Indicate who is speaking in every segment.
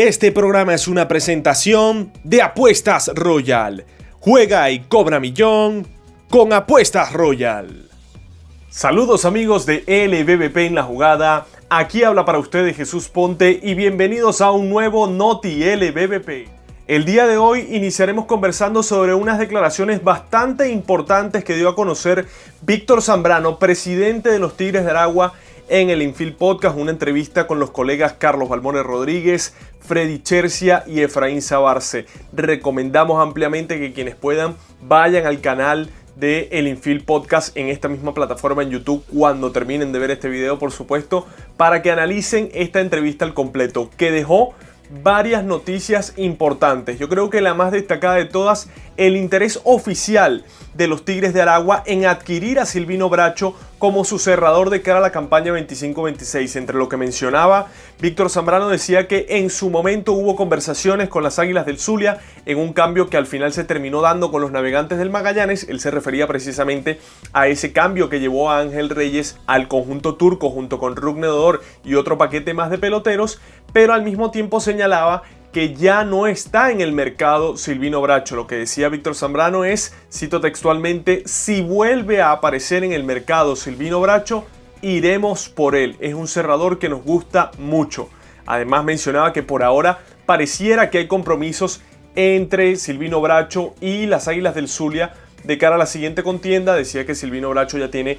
Speaker 1: Este programa es una presentación de Apuestas Royal. Juega y cobra millón con Apuestas Royal. Saludos amigos de LVP en la jugada. Aquí habla para ustedes Jesús Ponte y bienvenidos a un nuevo Noti LVP. El día de hoy iniciaremos conversando sobre unas declaraciones bastante importantes que dio a conocer Víctor Zambrano, presidente de los Tigres de Aragua, en el Infield Podcast, una entrevista con los colegas Carlos Balmores Rodríguez, Freddy Chercia y Efraín Sabarce. Recomendamos ampliamente que quienes puedan vayan al canal de el Infield Podcast en esta misma plataforma en YouTube cuando terminen de ver este video, por supuesto, para que analicen esta entrevista al completo, que dejó varias noticias importantes. Yo creo que la más destacada de todas, el interés oficial de los Tigres de Aragua en adquirir a Silvino Bracho como su cerrador de cara a la campaña 25-26. Entre lo que mencionaba, Víctor Zambrano decía que en su momento hubo conversaciones con las Águilas del Zulia en un cambio que al final se terminó dando con los Navegantes del Magallanes. Él se refería precisamente a ese cambio que llevó a Ángel Reyes al conjunto turco junto con Rugner Odor y otro paquete más de peloteros, pero al mismo tiempo señalaba que ya no está en el mercado Silvino Bracho. Lo que decía Víctor Zambrano es, cito textualmente, si vuelve a aparecer en el mercado Silvino Bracho, iremos por él. Es un cerrador que nos gusta mucho. Además mencionaba que por ahora pareciera que hay compromisos entre Silvino Bracho y las Águilas del Zulia de cara a la siguiente contienda. Decía que Silvino Bracho ya tiene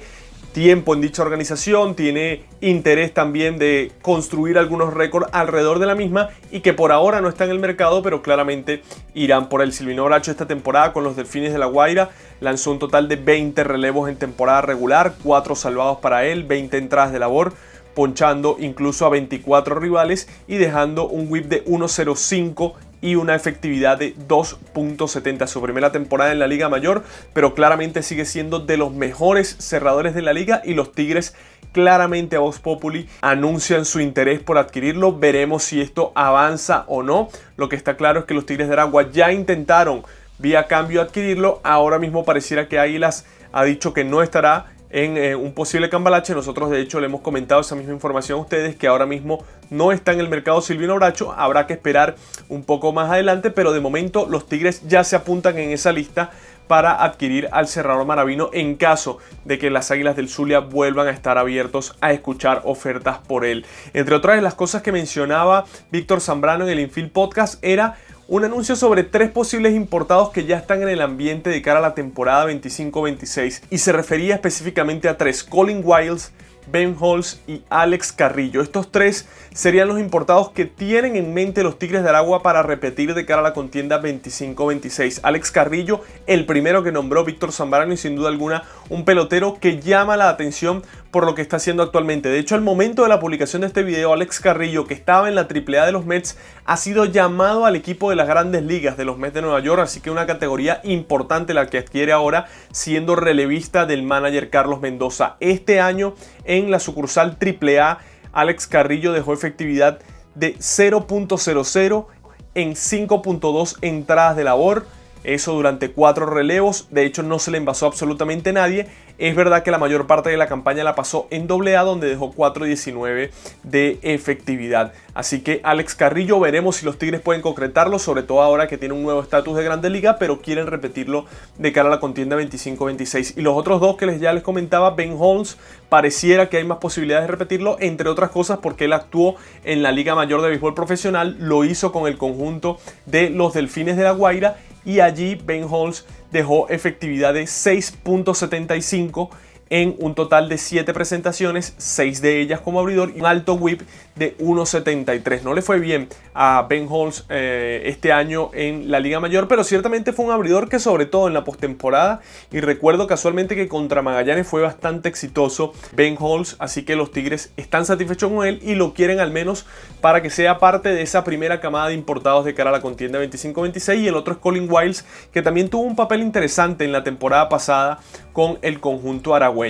Speaker 1: tiempo en dicha organización, tiene interés también de construir algunos récords alrededor de la misma y que por ahora no está en el mercado, pero claramente irán por el Silvino Bracho. Esta temporada con los Delfines de La Guaira lanzó un total de 20 relevos en temporada regular, 4 salvados para él, 20 entradas de labor, ponchando incluso a 24 rivales y dejando un whip de 1.05 y una efectividad de 2.70. Su primera temporada en la Liga Mayor, pero claramente sigue siendo de los mejores cerradores de la liga y los Tigres claramente a Vox Populi anuncian su interés por adquirirlo. Veremos si esto avanza o no. Lo que está claro es que los Tigres de Aragua ya intentaron vía cambio adquirirlo. Ahora mismo pareciera que Águilas ha dicho que no estará en un posible cambalache. Nosotros de hecho le hemos comentado esa misma información a ustedes, que ahora mismo no está en el mercado Silvino Bracho. Habrá que esperar un poco más adelante, pero de momento los Tigres ya se apuntan en esa lista para adquirir al cerrador maravino en caso de que las Águilas del Zulia vuelvan a estar abiertos a escuchar ofertas por él. Entre otras de las cosas que mencionaba Víctor Zambrano en el Infield Podcast era un anuncio sobre 3 posibles importados que ya están en el ambiente de cara a la temporada 25-26 y se refería específicamente a 3: Colin Wilds, Ben Holtz y Alex Carrillo. Estos 3 serían los importados que tienen en mente los Tigres de Aragua para repetir de cara a la contienda 25-26. Alex Carrillo, el primero que nombró Víctor Zambrano y sin duda alguna un pelotero que llama la atención por lo que está haciendo actualmente. De hecho, al momento de la publicación de este video, Alex Carrillo, que estaba en la AAA de los Mets, ha sido llamado al equipo de las Grandes Ligas de los Mets de Nueva York, así que una categoría importante la que adquiere ahora, siendo relevista del manager Carlos Mendoza. Este año en la sucursal AAA, Alex Carrillo dejó efectividad de 0.00 en 5.2 entradas de labor. Eso durante 4 relevos. De hecho no se le envasó absolutamente nadie. Es verdad que la mayor parte de la campaña la pasó en AA, donde dejó 4.19 de efectividad. Así que Alex Carrillo, veremos si los Tigres pueden concretarlo, sobre todo ahora que tiene un nuevo estatus de Grandes Ligas, pero quieren repetirlo de cara a la contienda 25-26. Y los otros 2 que ya les comentaba, Ben Holtz, pareciera que hay más posibilidades de repetirlo, entre otras cosas porque él actuó en la Liga Mayor de Béisbol Profesional, lo hizo con el conjunto de los Delfines de La Guaira y allí Ben Holtz dejó efectividad de 6.75 en un total de 7 presentaciones, 6 de ellas como abridor y un alto whip de 1.73. No le fue bien a Ben Holtz este año en la Liga Mayor, pero ciertamente fue un abridor que sobre todo en la postemporada, y recuerdo casualmente que contra Magallanes fue bastante exitoso Ben Holtz, así que los Tigres están satisfechos con él y lo quieren al menos para que sea parte de esa primera camada de importados de cara a la contienda 25-26. Y el otro es Colin Wilds, que también tuvo un papel interesante en la temporada pasada con el conjunto aragüeño.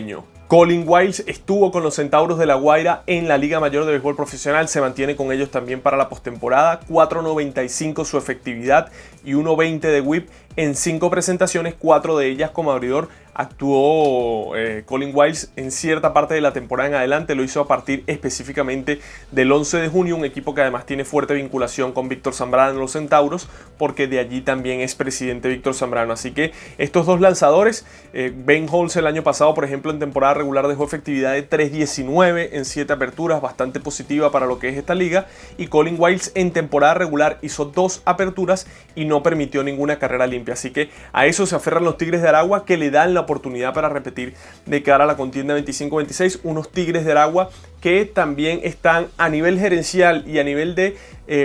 Speaker 1: Colin Wilds estuvo con los Centauros de La Guaira en la Liga Mayor de Béisbol Profesional, se mantiene con ellos también para la postemporada, 4.95 su efectividad y 1.20 de whip en 5 presentaciones, 4 de ellas como abridor. Actuó Colin Wilds en cierta parte de la temporada en adelante, lo hizo a partir específicamente del 11 de junio, un equipo que además tiene fuerte vinculación con Víctor Zambrano en los Centauros, porque de allí también es presidente Víctor Zambrano. Así que estos dos lanzadores, Ben Holtz el año pasado, por ejemplo, en temporada regular dejó efectividad de 3.19 en 7 aperturas, bastante positiva para lo que es esta liga, y Colin Wilds en temporada regular hizo 2 aperturas y no permitió ninguna carrera limpia. Así que a eso se aferran los Tigres de Aragua, que le dan la oportunidad para repetir de cara a la contienda 25-26, unos Tigres de Aragua que también están a nivel gerencial y a nivel de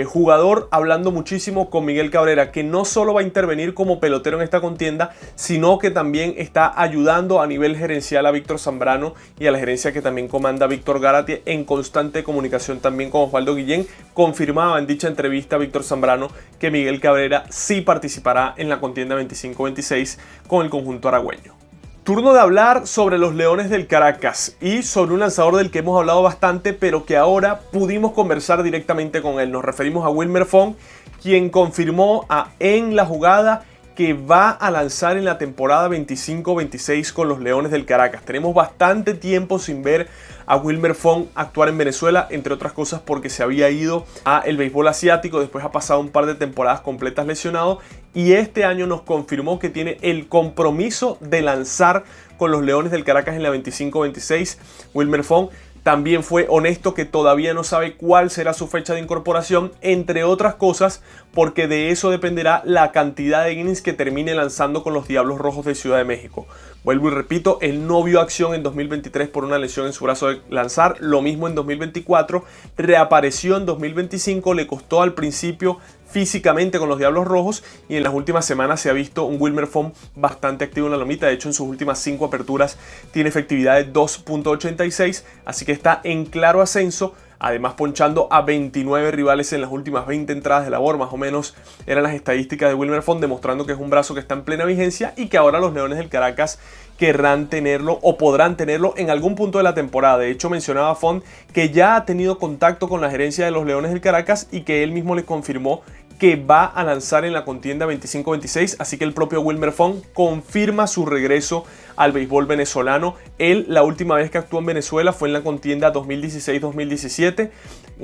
Speaker 1: jugador hablando muchísimo con Miguel Cabrera, que no solo va a intervenir como pelotero en esta contienda, sino que también está ayudando a nivel gerencial a Víctor Zambrano y a la gerencia que también comanda Víctor Gárate, en constante comunicación también con Osvaldo Guillén. Confirmaba en dicha entrevista Víctor Zambrano que Miguel Cabrera sí participará en la contienda 25-26 con el conjunto aragüeño. Turno de hablar sobre los Leones del Caracas y sobre un lanzador del que hemos hablado bastante, pero que ahora pudimos conversar directamente con él. Nos referimos a Wilmer Fong, quien confirmó en la jugada que va a lanzar en la temporada 25-26 con los Leones del Caracas. Tenemos bastante tiempo sin ver a Wilmer Fong actuar en Venezuela, entre otras cosas porque se había ido a el béisbol asiático, después ha pasado un par de temporadas completas lesionado, y este año nos confirmó que tiene el compromiso de lanzar con los Leones del Caracas en la 25-26. Wilmer Fong también fue honesto que todavía no sabe cuál será su fecha de incorporación, entre otras cosas porque de eso dependerá la cantidad de innings que termine lanzando con los Diablos Rojos de Ciudad de México. Vuelvo y repito, él no vio acción en 2023 por una lesión en su brazo de lanzar, lo mismo en 2024, reapareció en 2025, le costó al principio físicamente con los Diablos Rojos, y en las últimas semanas se ha visto un Wilmer Fong bastante activo en la lomita. De hecho, en sus últimas 5 aperturas tiene efectividad de 2.86, así que está en claro ascenso. Además, ponchando a 29 rivales en las últimas 20 entradas de labor, más o menos eran las estadísticas de Wilmer Fong, demostrando que es un brazo que está en plena vigencia y que ahora los Leones del Caracas querrán tenerlo o podrán tenerlo en algún punto de la temporada. De hecho, mencionaba Fong que ya ha tenido contacto con la gerencia de los Leones del Caracas y que él mismo le confirmó que va a lanzar en la contienda 25-26, así que el propio Wilmer Fong confirma su regreso al béisbol venezolano. Él, la última vez que actuó en Venezuela fue en la contienda 2016-2017,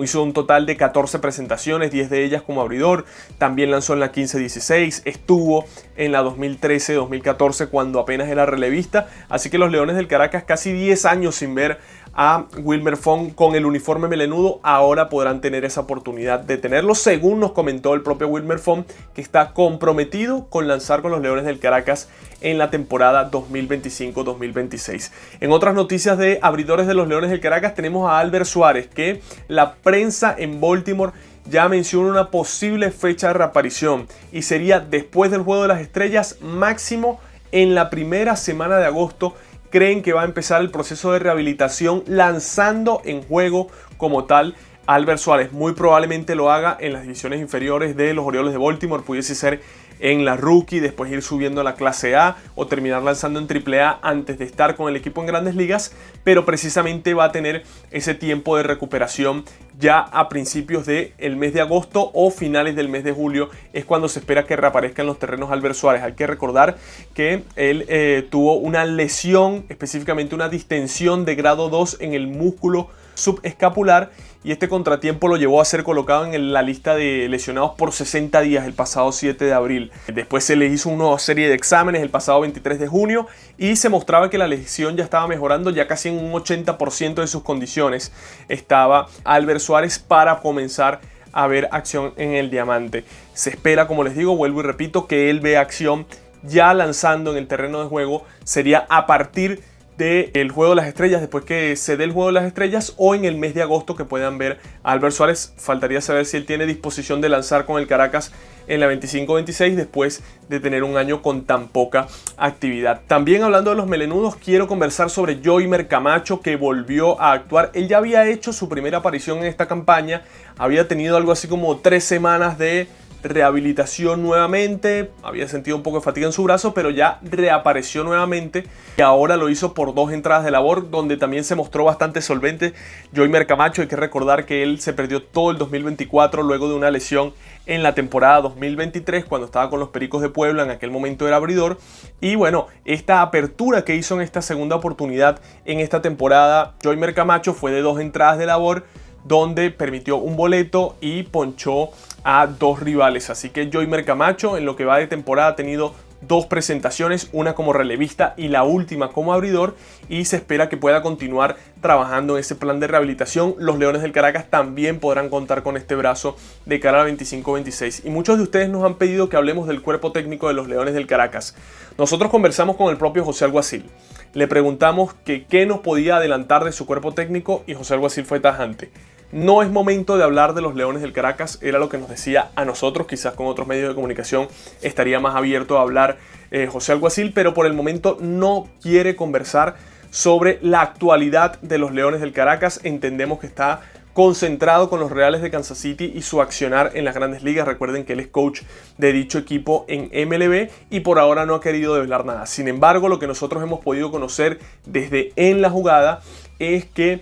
Speaker 1: hizo un total de 14 presentaciones, 10 de ellas como abridor, también lanzó en la 15-16, estuvo en la 2013-2014 cuando apenas era relevista, así que los Leones del Caracas, casi 10 años sin ver a Wilmer Fong con el uniforme melenudo, ahora podrán tener esa oportunidad de tenerlo, según nos comentó el propio Wilmer Fong, que está comprometido con lanzar con los Leones del Caracas en la temporada 2025-2026. En otras noticias de abridores de los Leones del Caracas, tenemos a Albert Suárez, que la prensa en Baltimore ya menciona una posible fecha de reaparición y sería después del Juego de las Estrellas, máximo en la primera semana de agosto. Creen que va a empezar el proceso de rehabilitación lanzando en juego como tal. Albert Suárez muy probablemente lo haga en las divisiones inferiores de los Orioles de Baltimore, pudiese ser en la rookie, después ir subiendo a la clase A o terminar lanzando en AAA antes de estar con el equipo en Grandes Ligas, pero precisamente va a tener ese tiempo de recuperación ya a principios del mes de agosto o finales del mes de julio, es cuando se espera que reaparezca en los terrenos Albert Suárez. Hay que recordar que él tuvo una lesión, específicamente una distensión de grado 2 en el músculo subescapular, y este contratiempo lo llevó a ser colocado en la lista de lesionados por 60 días el pasado 7 de abril. Después se le hizo una nueva serie de exámenes el pasado 23 de junio y se mostraba que la lesión ya estaba mejorando, ya casi en un 80% de sus condiciones estaba Albert Suárez para comenzar a ver acción en el diamante. Se espera, como les digo, vuelvo y repito, que él vea acción ya lanzando en el terreno de juego. Sería a partir del Juego de las Estrellas, después que se dé el Juego de las Estrellas, o en el mes de agosto que puedan ver a Albert Suárez. Faltaría saber si él tiene disposición de lanzar con el Caracas en la 25-26 después de tener un año con tan poca actividad. También hablando de los melenudos, quiero conversar sobre Joymer Camacho, que volvió a actuar. Él ya había hecho su primera aparición en esta campaña, había tenido algo así como 3 semanas de rehabilitación nuevamente, había sentido un poco de fatiga en su brazo, pero ya reapareció nuevamente y ahora lo hizo por 2 entradas de labor, donde también se mostró bastante solvente. Yoimer Camacho, hay que recordar que él se perdió todo el 2024 luego de una lesión en la temporada 2023 cuando estaba con los Pericos de Puebla, en aquel momento era abridor. Y bueno, esta apertura que hizo en esta segunda oportunidad en esta temporada, Yoimer Camacho, fue de 2 entradas de labor, donde permitió un boleto y ponchó a 2 rivales. Así que Yoimer Camacho en lo que va de temporada ha tenido 2 presentaciones, una como relevista y la última como abridor, y se espera que pueda continuar trabajando en ese plan de rehabilitación. Los Leones del Caracas también podrán contar con este brazo de cara al 25-26. Y muchos de ustedes nos han pedido que hablemos del cuerpo técnico de los Leones del Caracas. Nosotros conversamos con el propio José Alguacil. Le preguntamos que qué nos podía adelantar de su cuerpo técnico y José Alguacil fue tajante. No es momento de hablar de los Leones del Caracas, era lo que nos decía a nosotros, quizás con otros medios de comunicación estaría más abierto a hablar José Alguacil, pero por el momento no quiere conversar sobre la actualidad de los Leones del Caracas. Entendemos que está concentrado con los Reales de Kansas City y su accionar en las Grandes Ligas. Recuerden que él es coach de dicho equipo en MLB y por ahora no ha querido develar nada. Sin embargo, lo que nosotros hemos podido conocer desde En la Jugada es que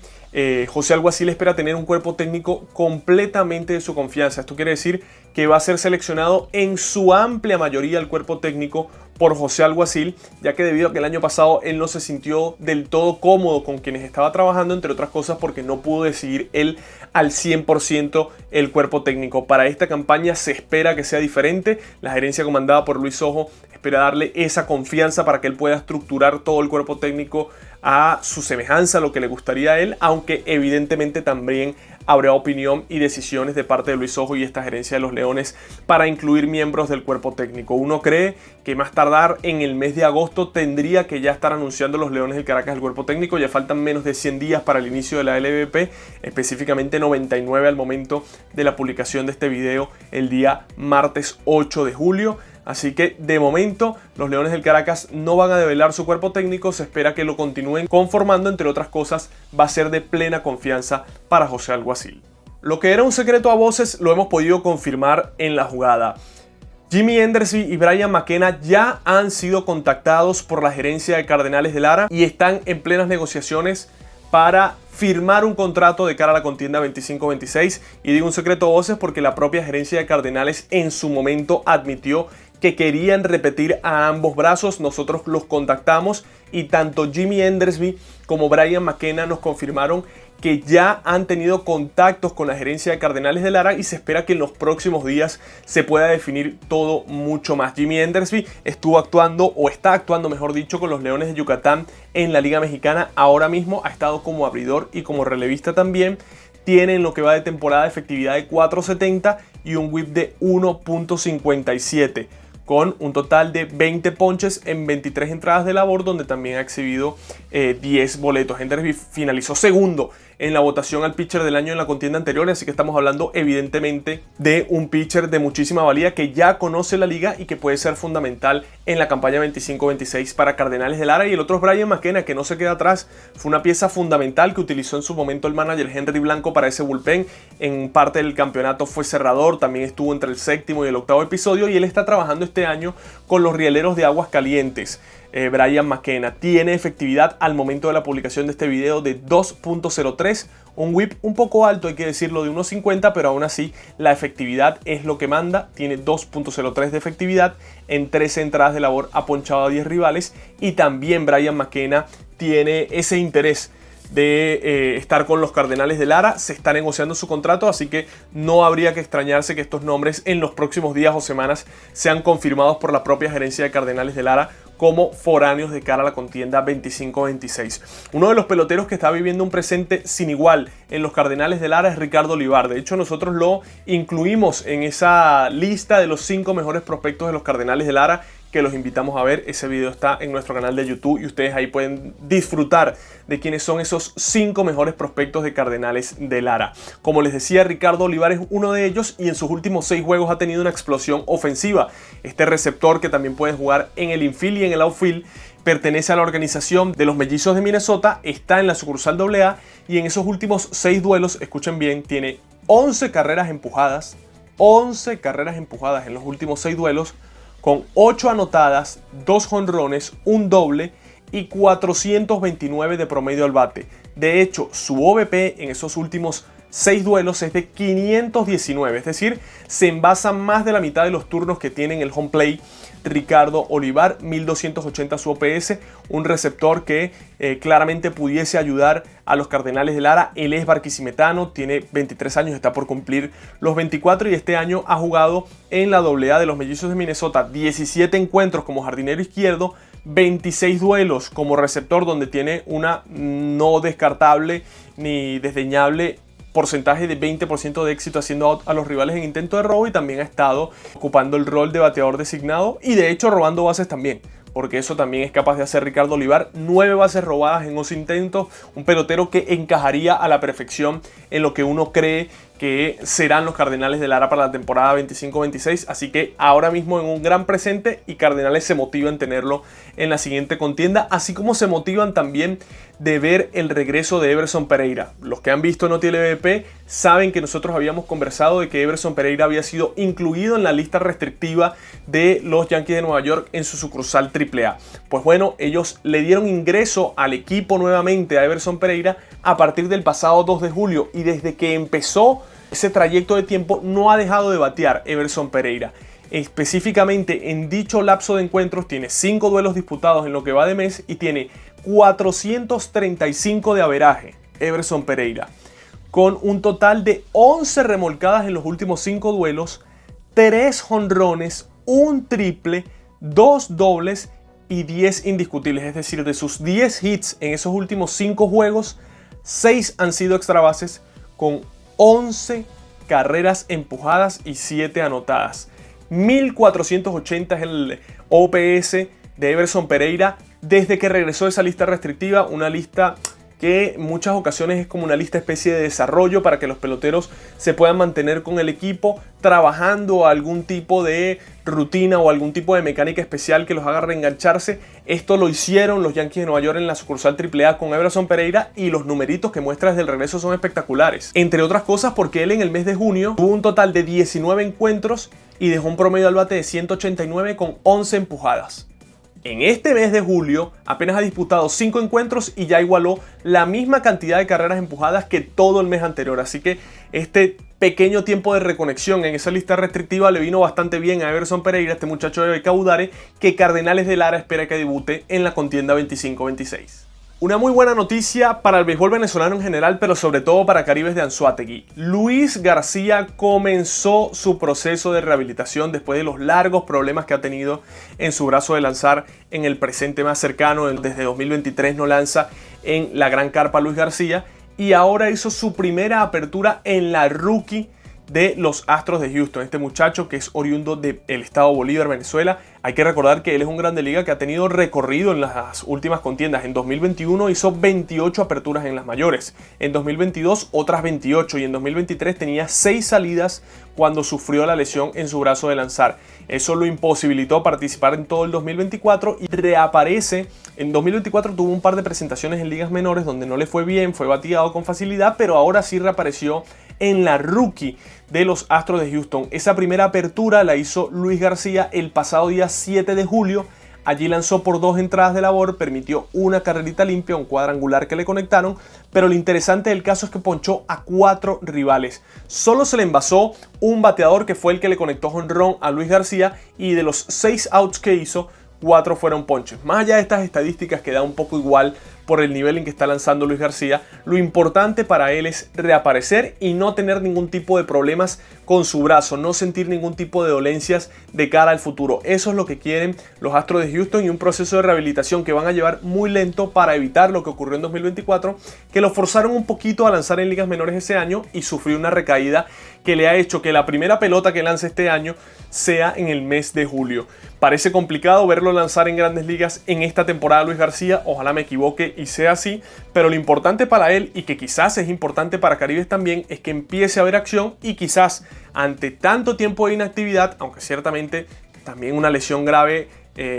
Speaker 1: José Alguacil espera tener un cuerpo técnico completamente de su confianza. Esto quiere decir que va a ser seleccionado en su amplia mayoría el cuerpo técnico por José Alguacil, ya que debido a que el año pasado él no se sintió del todo cómodo con quienes estaba trabajando, entre otras cosas porque no pudo decidir él al 100% el cuerpo técnico. Para esta campaña se espera que sea diferente. La gerencia comandada por Luis Ojo espera darle esa confianza para que él pueda estructurar todo el cuerpo técnico a su semejanza, a lo que le gustaría a él, aunque evidentemente también habrá opinión y decisiones de parte de Luis Ojo y esta gerencia de los Leones para incluir miembros del cuerpo técnico. Uno cree que más tardar en el mes de agosto tendría que ya estar anunciando los Leones del Caracas el cuerpo técnico. Ya faltan menos de 100 días para el inicio de la LVP, específicamente 99 al momento de la publicación de este video el día martes 8 de julio. Así que de momento los Leones del Caracas no van a develar su cuerpo técnico, se espera que lo continúen conformando, entre otras cosas va a ser de plena confianza para José Alguacil. Lo que era un secreto a voces lo hemos podido confirmar en la jugada. Jimmy Endersby y Brian McKenna ya han sido contactados por la gerencia de Cardenales de Lara y están en plenas negociaciones para firmar un contrato de cara a la contienda 25-26. Y digo un secreto a voces porque la propia gerencia de Cardenales en su momento admitió que querían repetir a ambos brazos. Nosotros los contactamos y tanto Jimmy Endersby como Brian McKenna nos confirmaron que ya han tenido contactos con la gerencia de Cardenales de Lara y se espera que en los próximos días se pueda definir todo mucho más. Jimmy Endersby estuvo actuando, o está actuando mejor dicho, con los Leones de Yucatán en la Liga Mexicana. Ahora mismo ha estado como abridor y como relevista también. Tiene en lo que va de temporada efectividad de 4.70 y un whip de 1.57. con un total de 20 ponches en 23 entradas de labor, donde también ha exhibido 10 boletos. Endersby finalizó segundo en la votación al pitcher del año en la contienda anterior, así que estamos hablando evidentemente de un pitcher de muchísima valía que ya conoce la liga y que puede ser fundamental en la campaña 25-26 para Cardenales de Lara. Y el otro es Brian McKenna, que no se queda atrás, fue una pieza fundamental que utilizó en su momento el manager Henry Blanco para ese bullpen. En parte del campeonato fue cerrador, también estuvo entre el 7º y el 8º episodio, y él está trabajando este año con los Rieleros de Aguas Calientes. Brian McKenna tiene efectividad al momento de la publicación de este video de 2.03, un whip un poco alto, hay que decirlo, de 1.50, pero aún así la efectividad es lo que manda. Tiene 2.03 de efectividad, en 13 entradas de labor ha ponchado a 10 rivales, y también Brian McKenna tiene ese interés de estar con los Cardenales de Lara. Se está negociando su contrato, así que no habría que extrañarse que estos nombres en los próximos días o semanas sean confirmados por la propia gerencia de Cardenales de Lara como foráneos de cara a la contienda 25-26. Uno de los peloteros que está viviendo un presente sin igual en los Cardenales de Lara es Ricardo Olivar. De hecho, nosotros lo incluimos en esa lista de los 5 mejores prospectos de los Cardenales de Lara, que los invitamos a ver. Ese video está en nuestro canal de YouTube y ustedes ahí pueden disfrutar de quiénes son esos 5 mejores prospectos de Cardenales de Lara. Como les decía, Ricardo Olivar es uno de ellos y en sus últimos 6 juegos ha tenido una explosión ofensiva. Este receptor, que también puede jugar en el infield y en el outfield, pertenece a la organización de los Mellizos de Minnesota, está en la sucursal AA y en esos últimos 6 duelos, escuchen bien, tiene 11 carreras empujadas, 11 carreras empujadas en los últimos 6 duelos, con 8 anotadas, 2 jonrones, un doble y 429 de promedio al bate. De hecho, su OBP en esos últimos 6 duelos es de 519, es decir, se envasa más de la mitad de los turnos que tiene en el home play Ricardo Olivar. 1280 su OPS, un receptor que claramente pudiese ayudar a los Cardenales de Lara. Él es barquisimetano, tiene 23 años, está por cumplir los 24 y este año ha jugado en la AA de los Mellizos de Minnesota 17 encuentros como jardinero izquierdo, 26 duelos como receptor, donde tiene una no descartable ni desdeñable porcentaje de 20% de éxito haciendo out a los rivales en intento de robo, y también ha estado ocupando el rol de bateador designado y de hecho robando bases también, porque eso también es capaz de hacer Ricardo Olivar. 9 bases robadas en 11 intentos, un pelotero que encajaría a la perfección en lo que uno cree que serán los Cardenales de Lara para la temporada 25-26, así que ahora mismo en un gran presente, y Cardenales se motiva en tenerlo en la siguiente contienda, así como se motivan también de ver el regreso de Everson Pereira. Los que han visto Noti LVP saben que nosotros habíamos conversado de que Everson Pereira había sido incluido en la lista restrictiva de los Yankees de Nueva York en su sucursal AAA. Pues bueno, ellos le dieron ingreso al equipo nuevamente a Everson Pereira a partir del pasado 2 de julio, y desde que empezó ese trayecto de tiempo no ha dejado de batear Everson Pereira. Específicamente en dicho lapso de encuentros tiene 5 duelos disputados en lo que va de mes y tiene 435 de averaje Everson Pereira, con un total de 11 remolcadas en los últimos 5 duelos, 3 jonrones, un triple, 2 dobles y 10 indiscutibles. Es decir, de sus 10 hits en esos últimos 5 juegos, 6 han sido extra bases, con 11 carreras empujadas y 7 anotadas. 1480 es el OPS de Everson Pereira desde que regresó de esa lista restrictiva, una lista que en muchas ocasiones es como una lista especie de desarrollo para que los peloteros se puedan mantener con el equipo trabajando algún tipo de rutina o algún tipo de mecánica especial que los haga reengancharse. Esto lo hicieron los Yankees de Nueva York en la sucursal AAA con Everson Pereira, y los numeritos que muestra desde el regreso son espectaculares. Entre otras cosas porque él en el mes de junio tuvo un total de 19 encuentros y dejó un promedio al bate de 189 con 11 empujadas. En este mes de julio apenas ha disputado 5 encuentros y ya igualó la misma cantidad de carreras empujadas que todo el mes anterior. Así que este pequeño tiempo de reconexión en esa lista restrictiva le vino bastante bien a Everson Pereira, este muchacho de Caudare, que Cardenales de Lara espera que debute en la contienda 25-26. Una muy buena noticia para el béisbol venezolano en general, pero sobre todo para Caribes de Anzoátegui. Luis García comenzó su proceso de rehabilitación después de los largos problemas que ha tenido en su brazo de lanzar en el presente más cercano. Desde 2023 no lanza en la Gran Carpa Luis García, y ahora hizo su primera apertura en la rookie de los Astros de Houston. Este muchacho que es oriundo del estado Bolívar, Venezuela. Hay que recordar que él es un grande liga que ha tenido recorrido en las últimas contiendas. En 2021 hizo 28 aperturas en las mayores, en 2022 otras 28 y en 2023 tenía 6 salidas cuando sufrió la lesión en su brazo de lanzar. Eso lo imposibilitó participar en todo el 2024 y reaparece. En 2024 tuvo un par de presentaciones en ligas menores donde no le fue bien, fue bateado con facilidad, pero ahora sí reapareció en la rookie de los Astros de Houston. Esa primera apertura la hizo Luis García el pasado día 7 de julio. Allí lanzó por 2 entradas de labor, permitió una carrerita limpia, un cuadrangular que le conectaron, pero lo interesante del caso es que ponchó a 4 rivales. Solo se le envasó un bateador que fue el que le conectó jonrón a Luis García, y de los 6 outs que hizo, 4 fueron ponches. Más allá de estas estadísticas que da un poco igual por el nivel en que está lanzando Luis García, lo importante para él es reaparecer y no tener ningún tipo de problemas con su brazo, no sentir ningún tipo de dolencias de cara al futuro. Eso es lo que quieren los Astros de Houston, y un proceso de rehabilitación que van a llevar muy lento para evitar lo que ocurrió en 2024, que lo forzaron un poquito a lanzar en ligas menores ese año y sufrió una recaída que le ha hecho que la primera pelota que lance este año sea en el mes de julio. Parece complicado verlo lanzar en grandes ligas en esta temporada Luis García, ojalá me equivoque y sea así, pero lo importante para él, y que quizás es importante para Caribes también, es que empiece a haber acción, y quizás ante tanto tiempo de inactividad, aunque ciertamente también una lesión grave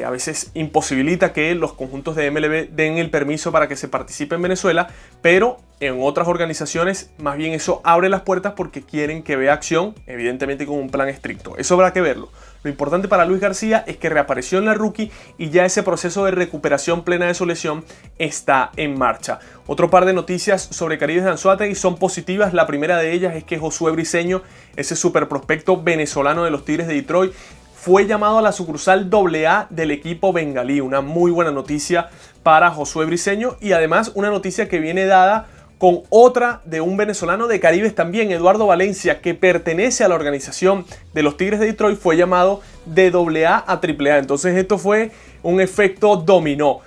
Speaker 1: a veces imposibilita que los conjuntos de MLB den el permiso para que se participe en Venezuela, pero En otras organizaciones, más bien eso abre las puertas porque quieren que vea acción, evidentemente con un plan estricto. Eso habrá que verlo. Lo importante para Luis García es que reapareció en la Rookie y ya ese proceso de recuperación plena de su lesión está en marcha. Otro par de noticias sobre Caribes de Anzoátegui son positivas. La primera de ellas es que Josué Briceño, ese super prospecto venezolano de los Tigres de Detroit, fue llamado a la sucursal AA del equipo bengalí. Una muy buena noticia para Josué Briceño y además una noticia que viene dada con otra de un venezolano de Caribes también, Eduardo Valencia, que pertenece a la organización de los Tigres de Detroit, fue llamado de AA a AAA. Entonces esto fue un efecto dominó.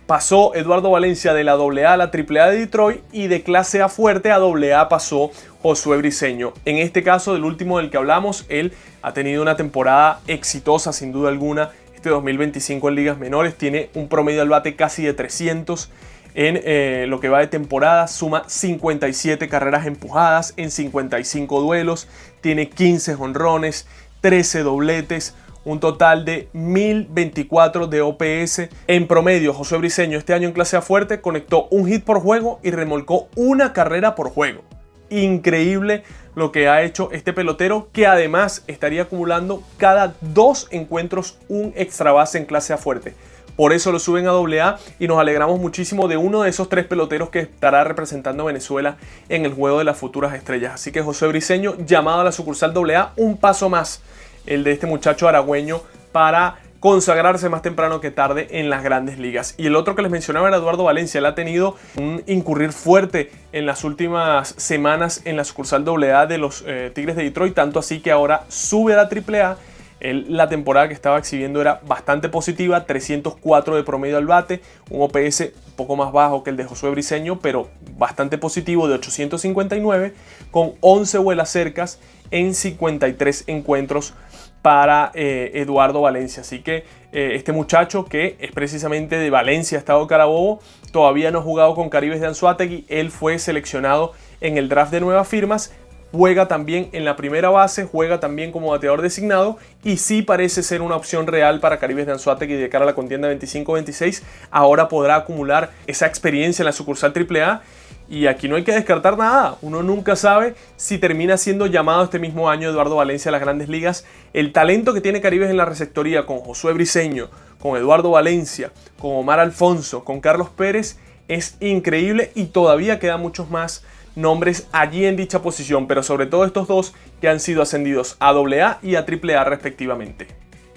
Speaker 1: Pasó Eduardo Valencia de la AA a la AAA de Detroit y de clase A fuerte a AA pasó Josué Briceño. En este caso, del último del que hablamos, él ha tenido una temporada exitosa sin duda alguna. Este 2025 en ligas menores tiene un promedio al bate casi de 300. En lo que va de temporada suma 57 carreras empujadas en 55 duelos, tiene 15 jonrones, 13 dobletes, un total de 1024 de OPS. En promedio, Josué Briceño este año en clase A fuerte conectó un hit por juego y remolcó una carrera por juego. Increíble lo que ha hecho este pelotero, que además estaría acumulando cada 2 encuentros un extra base en clase A fuerte. Por eso lo suben a AA y nos alegramos muchísimo de uno de esos 3 peloteros que estará representando a Venezuela en el juego de las futuras estrellas. Así que Josué Briceño llamado a la sucursal AA, un paso más el de este muchacho aragüeño para consagrarse más temprano que tarde en las grandes ligas. Y el otro que les mencionaba era Eduardo Valencia. Él ha tenido un incurrir fuerte en las últimas semanas en la sucursal AA de los Tigres de Detroit, tanto así que ahora sube a la AAA. La temporada que estaba exhibiendo era bastante positiva, 304 de promedio al bate, un OPS un poco más bajo que el de Josué Briceño, pero bastante positivo, de 859, con 11 vuelas cercas en 53 encuentros para Eduardo Valencia. Así que este muchacho, que es precisamente de Valencia, Estado Carabobo, todavía no ha jugado con Caribes de Anzoátegui. Él fue seleccionado en el draft de nuevas firmas. Juega también en la primera base, juega también como bateador designado y sí parece ser una opción real para Caribes de Anzoátegui de cara a la contienda 25-26. Ahora podrá acumular esa experiencia en la sucursal AAA y aquí no hay que descartar nada. Uno nunca sabe si termina siendo llamado este mismo año Eduardo Valencia a las grandes ligas. El talento que tiene Caribes en la receptoría con Josué Briceño, con Eduardo Valencia, con Omar Alfonso, con Carlos Pérez es increíble y todavía quedan muchos más nombres allí en dicha posición, pero sobre todo estos dos que han sido ascendidos a AA y a AAA respectivamente.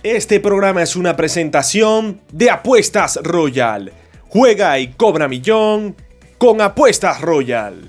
Speaker 2: Este programa es una presentación de Apuestas Royal. Juega y cobra millón con Apuestas Royal.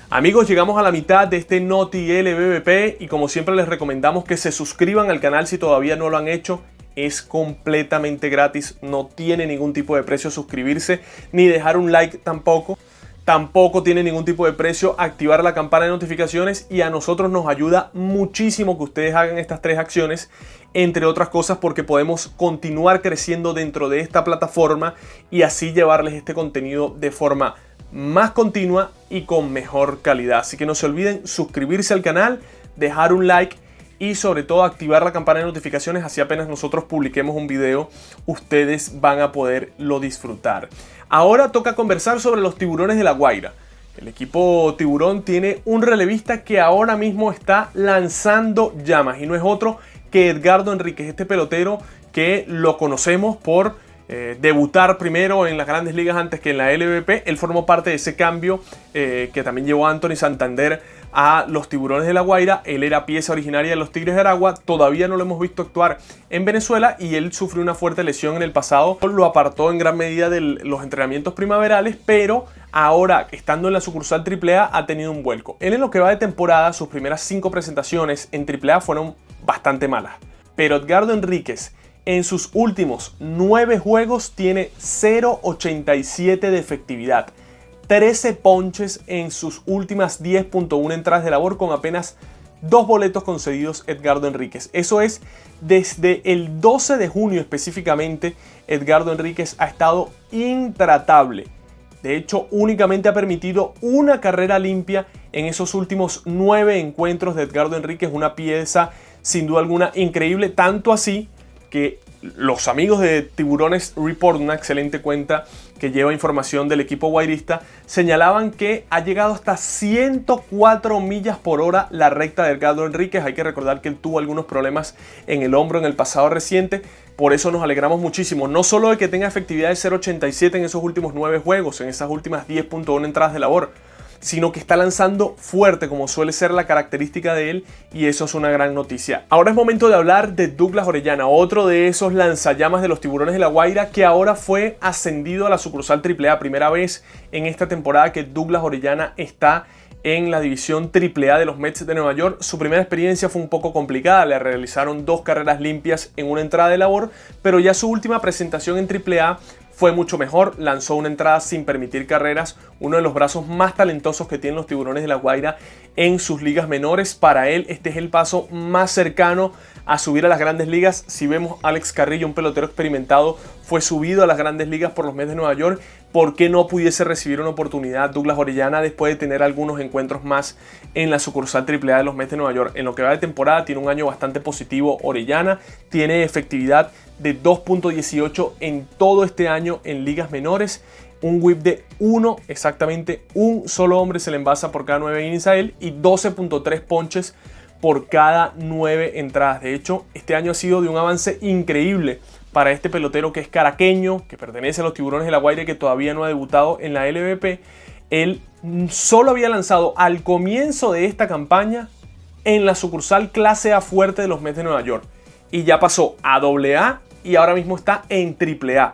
Speaker 1: Amigos, llegamos a la mitad de este Noti LBBP y como siempre les recomendamos que se suscriban al canal si todavía no lo han hecho. Es completamente gratis, no tiene ningún tipo de precio suscribirse ni dejar un like tampoco. Tampoco tiene ningún tipo de precio activar la campana de notificaciones y a nosotros nos ayuda muchísimo que ustedes hagan estas 3 acciones, entre otras cosas porque podemos continuar creciendo dentro de esta plataforma y así llevarles este contenido de forma más continua y con mejor calidad. Así que no se olviden suscribirse al canal, dejar un like y sobre todo activar la campana de notificaciones, así apenas nosotros publiquemos un video, ustedes van a poderlo disfrutar. Ahora toca conversar sobre los Tiburones de La Guaira. El equipo Tiburón tiene un relevista que ahora mismo está lanzando llamas y no es otro que Edgardo Enríquez, este pelotero que lo conocemos por debutar primero en las grandes ligas antes que en la LVP. Él formó parte de ese cambio que también llevó a Anthony Santander a los Tiburones de La Guaira. Él era pieza originaria de los Tigres de Aragua, todavía no lo hemos visto actuar en Venezuela y él sufrió una fuerte lesión en el pasado, lo apartó en gran medida de los entrenamientos primaverales, pero ahora estando en la sucursal AAA ha tenido un vuelco. Él en lo que va de temporada, sus primeras 5 presentaciones en AAA fueron bastante malas, pero Edgardo Enríquez en sus últimos 9 juegos tiene 0.87 de efectividad. 13 ponches en sus últimas 10.1 entradas de labor con apenas 2 boletos concedidos Edgardo Enríquez. Eso es, desde el 12 de junio específicamente, Edgardo Enríquez ha estado intratable. De hecho, únicamente ha permitido una carrera limpia en esos últimos 9 encuentros de Edgardo Enríquez. Una pieza sin duda alguna increíble, tanto así que los amigos de Tiburones Report, una excelente cuenta que lleva información del equipo guairista, señalaban que ha llegado hasta 104 millas por hora la recta de Edgardo Enríquez. Hay que recordar que él tuvo algunos problemas en el hombro en el pasado reciente. Por eso nos alegramos muchísimo, no solo de que tenga efectividad de 0.87 en esos últimos 9 juegos, en esas últimas 10.1 entradas de labor, sino que está lanzando fuerte como suele ser la característica de él, y eso es una gran noticia. Ahora es momento de hablar de Douglas Orellana, otro de esos lanzallamas de los Tiburones de La Guaira que ahora fue ascendido a la sucursal AAA. Primera vez en esta temporada que Douglas Orellana está en la división AAA de los Mets de Nueva York. Su primera experiencia fue un poco complicada, le realizaron 2 carreras limpias en una entrada de labor, pero ya su última presentación en AAA fue mucho mejor, lanzó una entrada sin permitir carreras, uno de los brazos más talentosos que tienen los Tiburones de La Guaira en sus ligas menores. Para él este es el paso más cercano a subir a las grandes ligas. Si vemos a Alex Carrillo, un pelotero experimentado, fue subido a las grandes ligas por los Mets de Nueva York, ¿por qué no pudiese recibir una oportunidad Douglas Orellana después de tener algunos encuentros más en la sucursal AAA de los Mets de Nueva York? En lo que va de temporada tiene un año bastante positivo Orellana, tiene efectividad de 2.18 en todo este año en ligas menores, un whip de 1, exactamente un solo hombre se le envasa por cada 9 innings a él, y 12.3 ponches por cada 9 entradas. De hecho, este año ha sido de un avance increíble para este pelotero que es caraqueño, que pertenece a los Tiburones de La Guaira y que todavía no ha debutado en la LVP. Él solo había lanzado al comienzo de esta campaña en la sucursal clase A fuerte de los Mets de Nueva York, y ya pasó a AA y ahora mismo está en AAA.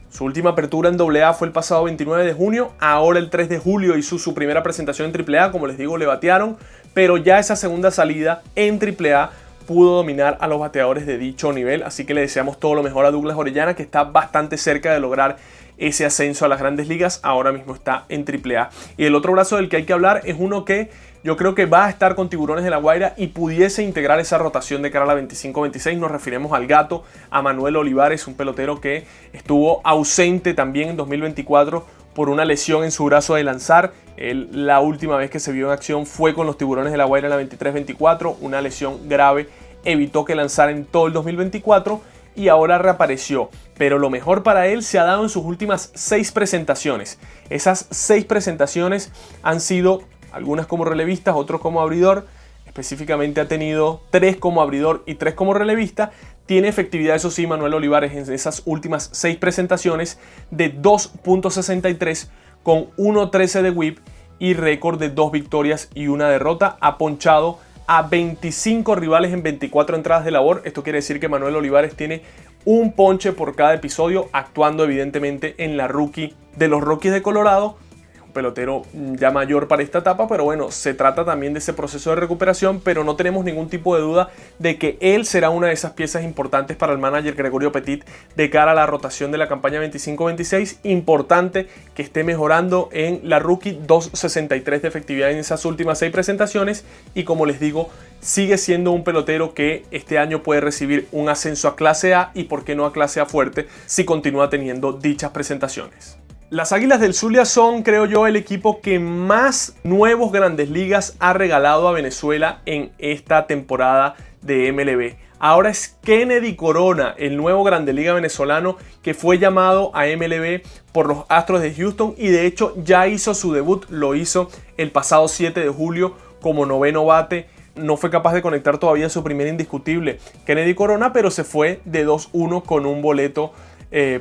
Speaker 1: Su última apertura en AA fue el pasado 29 de junio, ahora el 3 de julio hizo su primera presentación en AAA, como les digo, le batearon, pero ya esa segunda salida en AAA pudo dominar a los bateadores de dicho nivel, así que le deseamos todo lo mejor a Douglas Orellana, que está bastante cerca de lograr ese ascenso a las grandes ligas, ahora mismo está en AAA. Y el otro brazo del que hay que hablar es uno que yo creo que va a estar con Tiburones de La Guaira y pudiese integrar esa rotación de cara a la 25-26. Nos referimos al gato, a Manuel Olivares, un pelotero que estuvo ausente también en 2024 por una lesión en su brazo de lanzar. La última vez que se vio en acción fue con los Tiburones de La Guaira en la 23-24, una lesión grave evitó que lanzara en todo el 2024 y ahora reapareció. Pero lo mejor para él se ha dado en sus últimas 6 presentaciones. Esas 6 presentaciones han sido algunas como relevistas, otros como abridor. Específicamente ha tenido 3 como abridor y 3 como relevista. Tiene efectividad, eso sí, Manuel Olivares en esas últimas 6 presentaciones de 2.63 con 1.13 de whip y récord de 2 victorias y 1 derrota. Ha ponchado a 25 rivales en 24 entradas de labor. Esto quiere decir que Manuel Olivares tiene un ponche por cada episodio, actuando evidentemente en la rookie de los Rockies de Colorado. Un pelotero ya mayor para esta etapa, pero bueno, se trata también de ese proceso de recuperación, pero no tenemos ningún tipo de duda de que él será una de esas piezas importantes para el manager Gregorio Petit de cara a la rotación de la campaña 25-26. Importante que esté mejorando en la rookie, 2.63 de efectividad en esas últimas 6 presentaciones, y como les digo, sigue siendo un pelotero que este año puede recibir un ascenso a clase A y por qué no a clase A fuerte si continúa teniendo dichas presentaciones. Las Águilas del Zulia son, creo yo, el equipo que más nuevos Grandes Ligas ha regalado a Venezuela en esta temporada de MLB. Ahora es Kennedy Corona, el nuevo Grande Liga venezolano que fue llamado a MLB por los Astros de Houston y de hecho ya hizo su debut, lo hizo el pasado 7 de julio como noveno bate. No fue capaz de conectar todavía su primer indiscutible Kennedy Corona, pero se fue de 2-1 con un boleto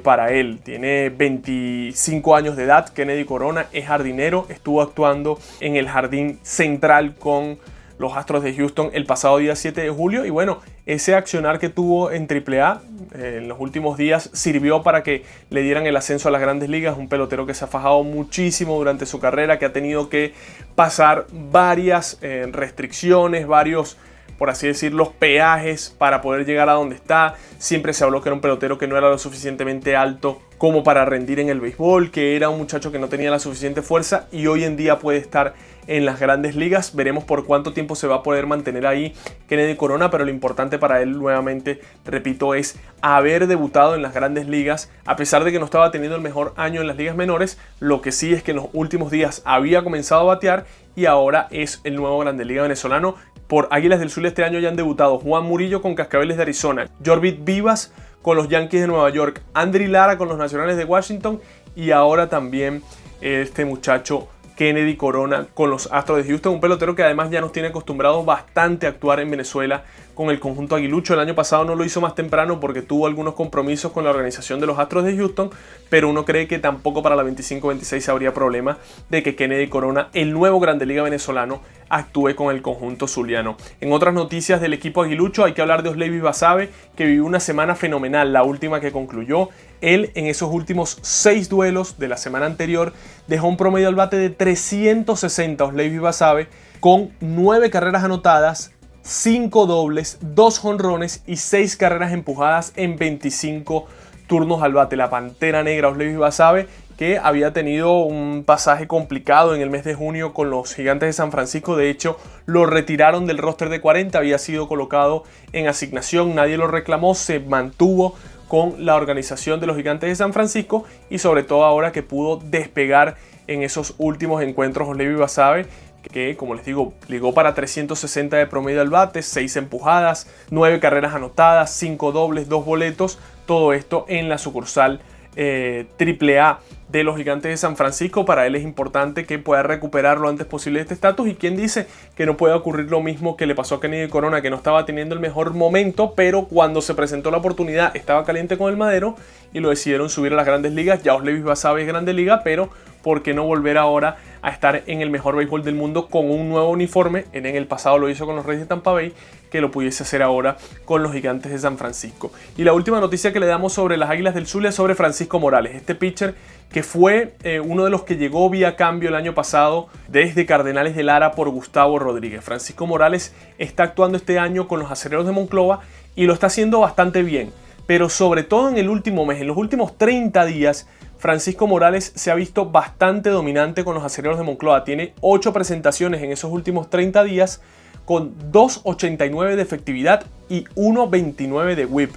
Speaker 1: para él. Tiene 25 años de edad. Kennedy Corona es jardinero, estuvo actuando en el jardín central con los Astros de Houston el pasado día 7 de julio y bueno, ese accionar que tuvo en AAA en los últimos días sirvió para que le dieran el ascenso a las grandes ligas. Un pelotero que se ha fajado muchísimo durante su carrera, que ha tenido que pasar varias restricciones, varios, por así decirlo, peajes para poder llegar a donde está. Siempre se habló que era un pelotero que no era lo suficientemente alto como para rendir en el béisbol, que era un muchacho que no tenía la suficiente fuerza y hoy en día puede estar en las grandes ligas. Veremos por cuánto tiempo se va a poder mantener ahí Kennedy Corona, pero lo importante para él, nuevamente, repito, es haber debutado en las grandes ligas, a pesar de que no estaba teniendo el mejor año en las ligas menores. Lo que sí es que en los últimos días había comenzado a batear y ahora es el nuevo Grande Liga venezolano. Por Águilas del Zulia este año ya han debutado Juan Murillo con Cascabeles de Arizona, Jorbit Vivas con los Yankees de Nueva York, Andry Lara con los Nacionales de Washington y ahora también este muchacho Kennedy Corona con los Astros de Houston, un pelotero que además ya nos tiene acostumbrados bastante a actuar en Venezuela con el conjunto aguilucho. El año pasado no lo hizo más temprano porque tuvo algunos compromisos con la organización de los Astros de Houston, pero uno cree que tampoco para la 25-26 habría problema de que Kennedy Corona, el nuevo Grande Liga venezolano, actúe con el conjunto zuliano. En otras noticias del equipo aguilucho hay que hablar de Osleivis Basabe, que vivió una semana fenomenal, la última que concluyó. Él en esos últimos 6 duelos de la semana anterior dejó un promedio al bate de 360 Osleivis Basabe con 9 carreras anotadas, 5 dobles, 2 jonrones y 6 carreras empujadas en 25 turnos al bate. La Pantera Negra Osleivis Basabe, que había tenido un pasaje complicado en el mes de junio con los Gigantes de San Francisco. De hecho, lo retiraron del roster de 40, había sido colocado en asignación, nadie lo reclamó, se mantuvo con la organización de los Gigantes de San Francisco y sobre todo ahora que pudo despegar en esos últimos encuentros Osleivis Basabe, que como les digo, ligó para 360 de promedio al bate, 6 empujadas, 9 carreras anotadas, 5 dobles, 2 boletos, todo esto en la sucursal AAA de los Gigantes de San Francisco. Para él es importante que pueda recuperar lo antes posible este estatus, y quien dice que no puede ocurrir lo mismo que le pasó a Kennedy Corona, que no estaba teniendo el mejor momento, pero cuando se presentó la oportunidad estaba caliente con el madero y lo decidieron subir a las Grandes Ligas. Ya Osleivis Basabe es Grande Liga, pero ¿por qué no volver ahora a estar en el mejor béisbol del mundo con un nuevo uniforme? En el pasado lo hizo con los Reyes de Tampa Bay, que lo pudiese hacer ahora con los Gigantes de San Francisco. Y la última noticia que le damos sobre las Águilas del Zulia es sobre Francisco Morales, este pitcher que fue uno de los que llegó vía cambio el año pasado desde Cardenales de Lara por Gustavo Rodríguez. Francisco Morales está actuando este año con los Acereros de Monclova y lo está haciendo bastante bien, pero sobre todo en el último mes, en los últimos 30 días, Francisco Morales se ha visto bastante dominante con los Acereros de Monclova. Tiene 8 presentaciones en esos últimos 30 días con 2.89 de efectividad y 1.29 de whip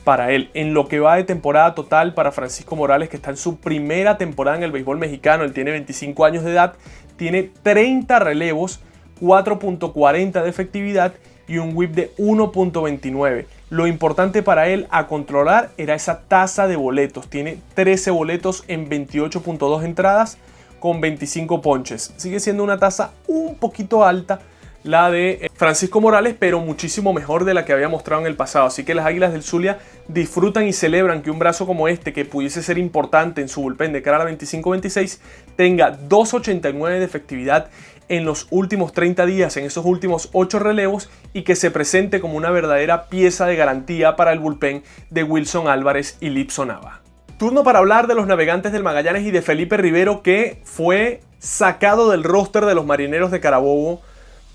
Speaker 1: para él. En lo que va de temporada total para Francisco Morales, que está en su primera temporada en el béisbol mexicano, él tiene 25 años de edad, tiene 30 relevos, 4.40 de efectividad y un whip de 1.29. Lo importante para él a controlar era esa tasa de boletos. Tiene 13 boletos en 28.2 entradas con 25 ponches. Sigue siendo una tasa un poquito alta la de Francisco Morales, pero muchísimo mejor de la que había mostrado en el pasado. Así que las Águilas del Zulia disfrutan y celebran que un brazo como este, que pudiese ser importante en su bullpen de cara a la 25-26, tenga 2.89 de efectividad en los últimos 30 días, en esos últimos 8 relevos, y que se presente como una verdadera pieza de garantía para el bullpen de Wilson Álvarez y Lipson Nava. Turno para hablar de los Navegantes del Magallanes y de Felipe Rivero, que fue sacado del roster de los Marineros de Carabobo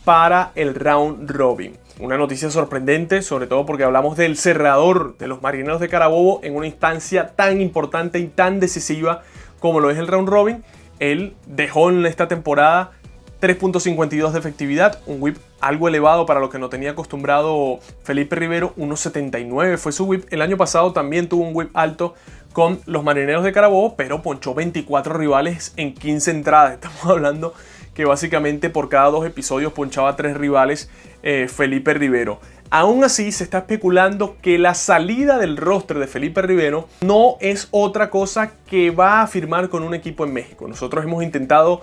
Speaker 1: para el round robin. Una noticia sorprendente, sobre todo porque hablamos del cerrador de los Marineros de Carabobo en una instancia tan importante y tan decisiva como lo es el round robin. Él dejó en esta temporada 3.52 de efectividad, un whip algo elevado para lo que no tenía acostumbrado Felipe Rivero, 1.79 fue su whip. El año pasado también tuvo un whip alto con los Marineros de Carabobo, pero ponchó 24 rivales en 15 entradas. Estamos hablando que básicamente por cada 2 episodios ponchaba 3 rivales Felipe Rivero. Aún así, se está especulando que la salida del roster de Felipe Rivero no es otra cosa que va a firmar con un equipo en México. Nosotros hemos intentado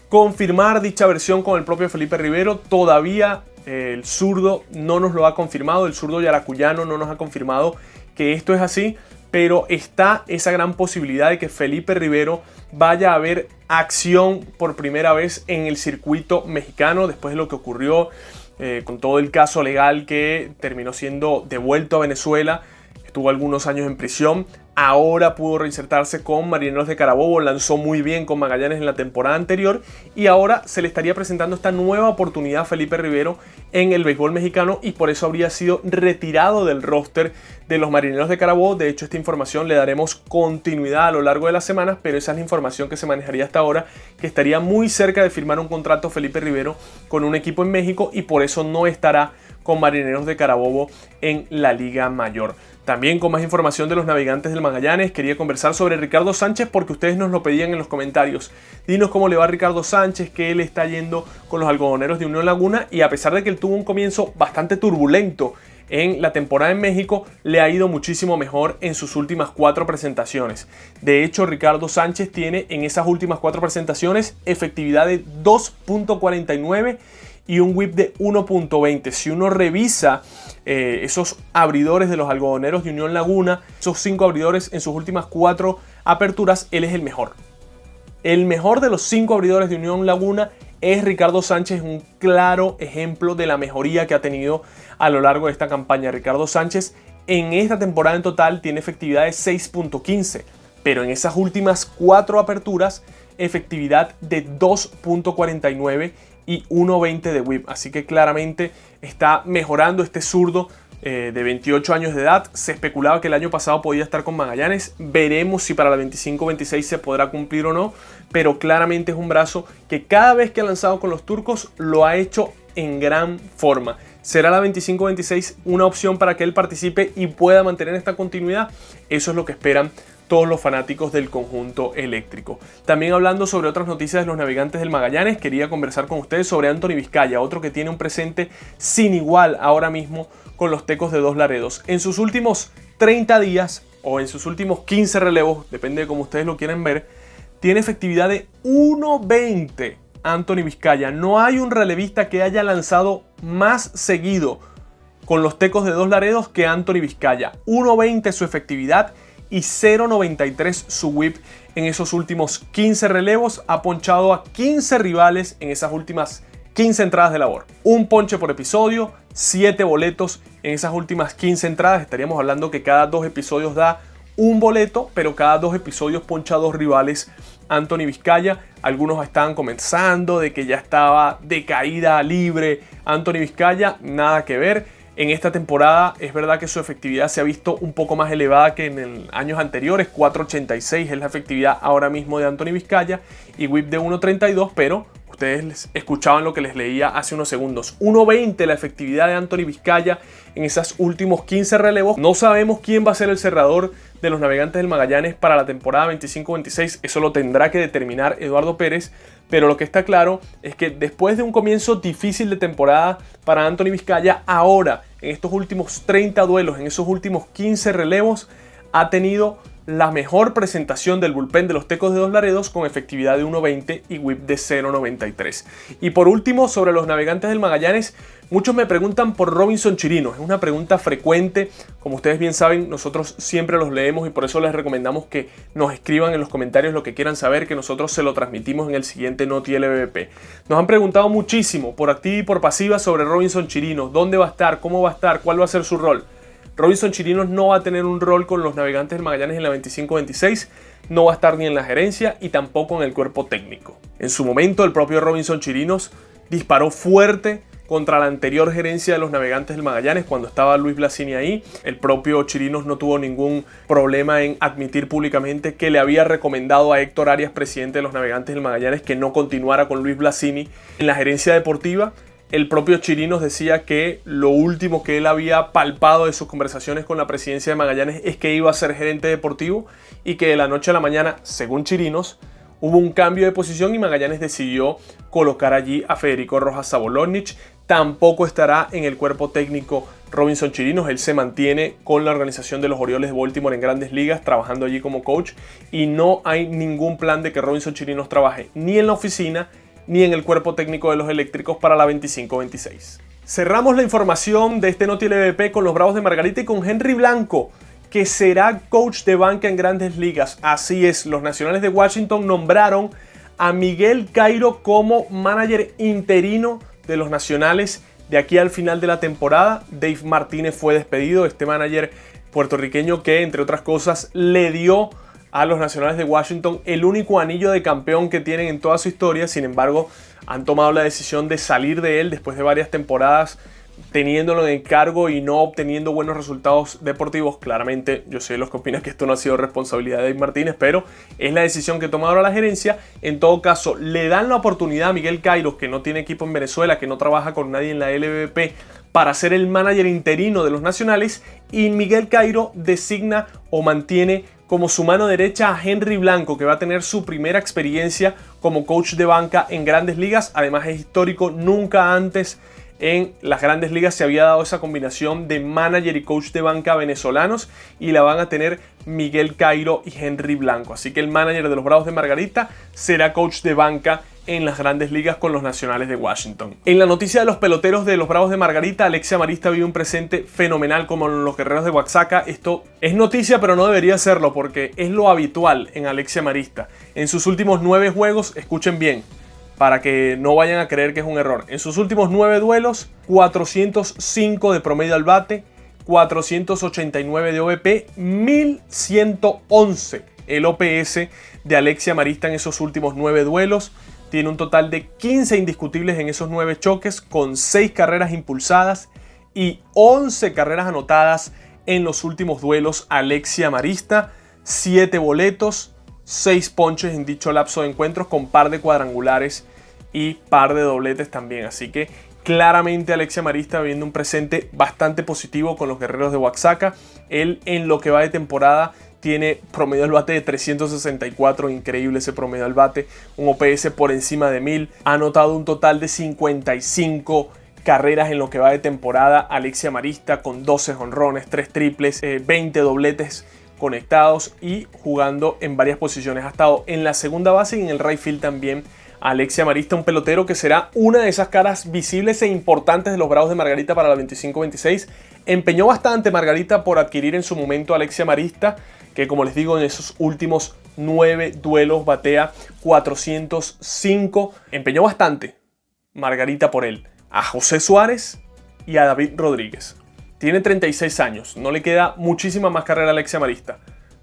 Speaker 1: confirmar dicha versión con el propio Felipe Rivero. Todavía el zurdo no nos lo ha confirmado, el zurdo yaracuyano no nos ha confirmado que esto es así, pero está esa gran posibilidad de que Felipe Rivero vaya a ver acción por primera vez en el circuito mexicano después de lo que ocurrió con todo el caso legal que terminó siendo devuelto a Venezuela. Estuvo algunos años en prisión. Ahora pudo reinsertarse con Marineros de Carabobo, lanzó muy bien con Magallanes en la temporada anterior y ahora se le estaría presentando esta nueva oportunidad a Felipe Rivero en el béisbol mexicano, y por eso habría sido retirado del roster de los Marineros de Carabobo. De hecho, esta información le daremos continuidad a lo largo de las semanas, pero esa es la información que se manejaría hasta ahora, que estaría muy cerca de firmar un contrato Felipe Rivero con un equipo en México, y por eso no estará con Marineros de Carabobo en la Liga Mayor. También con más información de los Navegantes del Magallanes, quería conversar sobre Ricardo Sánchez porque ustedes nos lo pedían en los comentarios. Dinos cómo le va a Ricardo Sánchez, que él está yendo con los Algodoneros de Unión Laguna, y a pesar de que él tuvo un comienzo bastante turbulento en la temporada en México le ha ido muchísimo mejor en sus últimas 4 presentaciones. De hecho, Ricardo Sánchez tiene en esas últimas 4 presentaciones efectividad de 2.49 y un whip de 1.20. Si uno revisa esos abridores de los algodoneros de Unión Laguna, esos 5 abridores en sus últimas 4 aperturas, él es el mejor. El mejor de los 5 abridores de Unión Laguna es Ricardo Sánchez, un claro ejemplo de la mejoría que ha tenido a lo largo de esta campaña. Ricardo Sánchez en esta temporada en total tiene efectividad de 6.15, pero en esas últimas 4 aperturas, efectividad de 2.49 y 1.20 de whip. Así que claramente está mejorando este zurdo de 28 años de edad. Se especulaba que el año pasado podía estar con Magallanes. Veremos si para la 25-26 se podrá cumplir o no, pero claramente es un brazo que cada vez que ha lanzado con los turcos lo ha hecho en gran forma. ¿Será la 25-26 una opción para que él participe y pueda mantener esta continuidad? Eso es lo que esperan todos los fanáticos del conjunto eléctrico. También hablando sobre otras noticias de los navegantes del Magallanes, quería conversar con ustedes sobre Anthony Vizcaya, otro que tiene un presente sin igual ahora mismo con los Tecos de Dos Laredos. En sus últimos 30 días o en sus últimos 15 relevos, depende de cómo ustedes lo quieran ver, tiene efectividad de 1.20 Anthony Vizcaya. No hay un relevista que haya lanzado más seguido con los Tecos de Dos Laredos que Anthony Vizcaya. 1.20 su efectividad y 0.93 su whip en esos últimos 15 relevos. Ha ponchado a 15 rivales en esas últimas 15 entradas de labor. Un ponche por episodio, 7 boletos en esas últimas 15 entradas. Estaríamos hablando que cada 2 episodios da un boleto, pero cada 2 episodios poncha a 2 rivales Anthony Vizcaya. Algunos estaban comenzando de que ya estaba de caída libre Anthony Vizcaya. Nada que ver. En esta temporada es verdad que su efectividad se ha visto un poco más elevada que en años anteriores. 4.86 es la efectividad ahora mismo de Anthony Vizcaya y whip de 1.32, pero ustedes escuchaban lo que les leía hace unos segundos. 1.20 la efectividad de Anthony Vizcaya en esos últimos 15 relevos. No sabemos quién va a ser el cerrador de los Navegantes del Magallanes para la temporada 25-26. Eso lo tendrá que determinar Eduardo Pérez. Pero lo que está claro es que después de un comienzo difícil de temporada para Anthony Vizcaya, ahora en estos últimos 30 duelos, en esos últimos 15 relevos, ha tenido la mejor presentación del bullpen de los Tecos de Dos Laredos con efectividad de 1.20 y whip de 0.93. Y por último, sobre los Navegantes del Magallanes, muchos me preguntan por Robinson Chirinos. Es una pregunta frecuente. Como ustedes bien saben, nosotros siempre los leemos y por eso les recomendamos que nos escriban en los comentarios lo que quieran saber, que nosotros se lo transmitimos en el siguiente Noti LVP. Nos han preguntado muchísimo por activa y por pasiva sobre Robinson Chirinos. ¿Dónde va a estar? ¿Cómo va a estar? ¿Cuál va a ser su rol? Robinson Chirinos no va a tener un rol con los Navegantes del Magallanes en la 25-26, no va a estar ni en la gerencia y tampoco en el cuerpo técnico. En su momento, el propio Robinson Chirinos disparó fuerte contra la anterior gerencia de los Navegantes del Magallanes cuando estaba Luis Blasini ahí. El propio Chirinos no tuvo ningún problema en admitir públicamente que le había recomendado a Héctor Arias, presidente de los Navegantes del Magallanes, que no continuara con Luis Blasini en la gerencia deportiva. El propio Chirinos decía que lo último que él había palpado de sus conversaciones con la presidencia de Magallanes es que iba a ser gerente deportivo y que de la noche a la mañana, según Chirinos, hubo un cambio de posición y Magallanes decidió colocar allí a Federico Rojas Sabolonich. Tampoco estará en el cuerpo técnico Robinson Chirinos. Él se mantiene con la organización de los Orioles de Baltimore en Grandes Ligas, trabajando allí como coach, y no hay ningún plan de que Robinson Chirinos trabaje ni en la oficina ni en el cuerpo técnico de los Eléctricos para la 25-26. Cerramos la información de este Noti LVP con los Bravos de Margarita y con Henry Blanco, que será coach de banca en Grandes Ligas. Así es, los Nacionales de Washington nombraron a Miguel Cairo como manager interino de los Nacionales de aquí al final de la temporada. Dave Martínez fue despedido, este manager puertorriqueño que, entre otras cosas, le dio a los Nacionales de Washington el único anillo de campeón que tienen en toda su historia. Sin embargo, han tomado la decisión de salir de él después de varias temporadas teniéndolo en el cargo y no obteniendo buenos resultados deportivos. Claramente, yo soy de los que opinan que esto no ha sido responsabilidad de Dave Martínez, pero es la decisión que toma ahora la gerencia. En todo caso, le dan la oportunidad a Miguel Cairo, que no tiene equipo en Venezuela, que no trabaja con nadie en la LVP, para ser el manager interino de los Nacionales, y Miguel Cairo designa o mantiene como su mano derecha a Henry Blanco, que va a tener su primera experiencia como coach de banca en Grandes Ligas. Además es histórico, nunca antes en las grandes ligas se había dado esa combinación de manager y coach de banca venezolanos, y la van a tener Miguel Cairo y Henry Blanco. Así que el manager de los Bravos de Margarita será coach de banca en las grandes ligas con los Nacionales de Washington. En la noticia de los peloteros de los Bravos de Margarita, Alexia Marista vive un presente fenomenal como en los Guerreros de Oaxaca. Esto es noticia, pero no debería serlo porque es lo habitual en Alexia Marista. En sus últimos 9 juegos, escuchen bien, para que no vayan a creer que es un error. En sus últimos 9 duelos, 405 de promedio al bate, 489 de OVP, 1111 el OPS de Alexia Marista en esos últimos 9 duelos. Tiene un total de 15 indiscutibles en esos 9 choques, con 6 carreras impulsadas y 11 carreras anotadas en los últimos duelos. Alexia Marista, 7 boletos, 6 ponches en dicho lapso de encuentros, con par de cuadrangulares y par de dobletes también. Así que claramente Alexia Marista viviendo un presente bastante positivo con los Guerreros de Oaxaca. Él, en lo que va de temporada, tiene promedio al bate de 364, increíble ese promedio al bate, un OPS por encima de 1000, ha anotado un total de 55 carreras en lo que va de temporada. Alexia Marista con 12 jonrones, 3 triples, 20 dobletes conectados y jugando en varias posiciones. Ha estado en la segunda base y en el right field también. Alexia Marista, un pelotero que será una de esas caras visibles e importantes de los Bravos de Margarita para la 25-26. Empeñó bastante Margarita por adquirir en su momento a Alexia Marista, que, como les digo, en esos últimos 9 duelos batea 405. Empeñó bastante Margarita por él, a José Suárez y a David Rodríguez. Tiene 36 años, no le queda muchísima más carrera a Alexia Marista.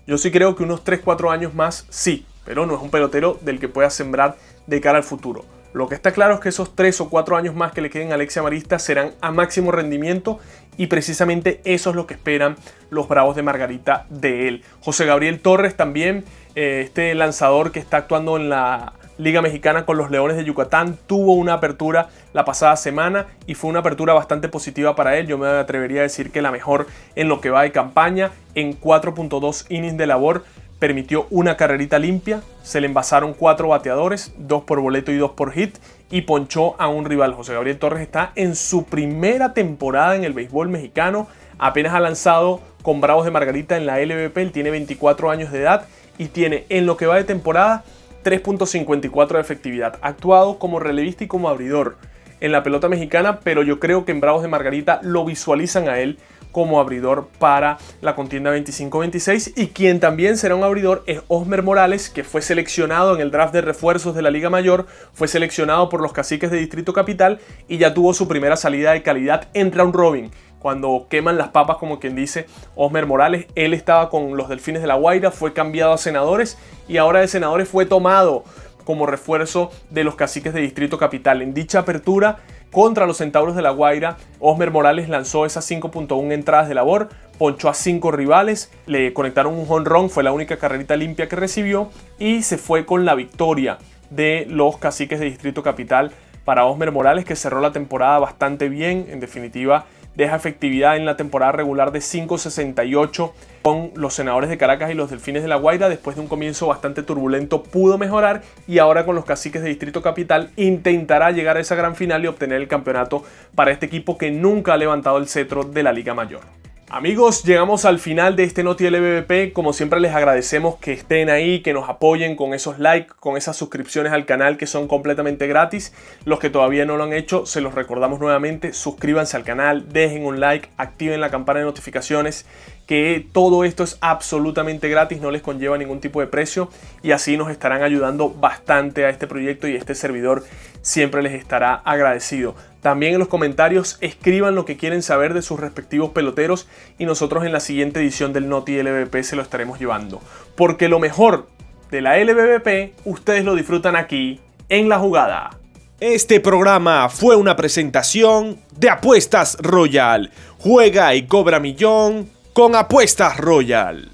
Speaker 1: Yo sí creo que unos 3-4 años más sí, pero no es un pelotero del que pueda sembrar de cara al futuro. Lo que está claro es que esos 3 o 4 años más que le queden a Alexia Marista serán a máximo rendimiento, y precisamente eso es lo que esperan los Bravos de Margarita de él. José Gabriel Torres también, este lanzador que está actuando en la Liga Mexicana con los Leones de Yucatán, tuvo una apertura la pasada semana y fue una apertura bastante positiva para él. Yo me atrevería a decir que la mejor en lo que va de campaña. En 4.2 innings de labor permitió una carrerita limpia, se le envasaron 4 bateadores, 2 por boleto y 2 por hit, y ponchó a un rival. José Gabriel Torres está en su primera temporada en el béisbol mexicano, apenas ha lanzado con Bravos de Margarita en la LVP. Él tiene 24 años de edad y tiene, en lo que va de temporada, 3.54 de efectividad. Ha actuado como relevista y como abridor en la pelota mexicana, pero yo creo que en Bravos de Margarita lo visualizan a él como abridor para la contienda 25-26, y quien también será un abridor es Osmer Morales, que fue seleccionado en el draft de refuerzos de la Liga Mayor, fue seleccionado por los Caciques de Distrito Capital y ya tuvo su primera salida de calidad en round robin. Cuando queman las papas, como quien dice, Osmer Morales, él estaba con los Delfines de La Guaira, fue cambiado a Senadores y ahora de Senadores fue tomado como refuerzo de los Caciques de Distrito Capital. En dicha apertura contra los Centauros de La Guaira, Osmer Morales lanzó esas 5.1 entradas de labor, ponchó a 5 rivales, le conectaron un jonrón, fue la única carrerita limpia que recibió, y se fue con la victoria de los Caciques de Distrito Capital para Osmer Morales, que cerró la temporada bastante bien. En definitiva, deja efectividad en la temporada regular de 5.68 con los Senadores de Caracas y los Delfines de La Guaira. Después de un comienzo bastante turbulento pudo mejorar, y ahora con los Caciques de Distrito Capital intentará llegar a esa gran final y obtener el campeonato para este equipo que nunca ha levantado el cetro de la Liga Mayor. Amigos, llegamos al final de este Noti LVP. Como siempre, les agradecemos que estén ahí, que nos apoyen con esos likes, con esas suscripciones al canal que son completamente gratis. Los que todavía no lo han hecho, se los recordamos nuevamente: suscríbanse al canal, dejen un like, activen la campana de notificaciones, que todo esto es absolutamente gratis, no les conlleva ningún tipo de precio, y así nos estarán ayudando bastante a este proyecto, y este servidor siempre les estará agradecido. También en los comentarios escriban lo que quieren saber de sus respectivos peloteros, y nosotros en la siguiente edición del Noti LVP se lo estaremos llevando. Porque lo mejor de la LVP ustedes lo disfrutan aquí en La Jugada.
Speaker 2: Este programa fue una presentación de Apuestas Royal. Juega y cobra millón con Apuestas Royal.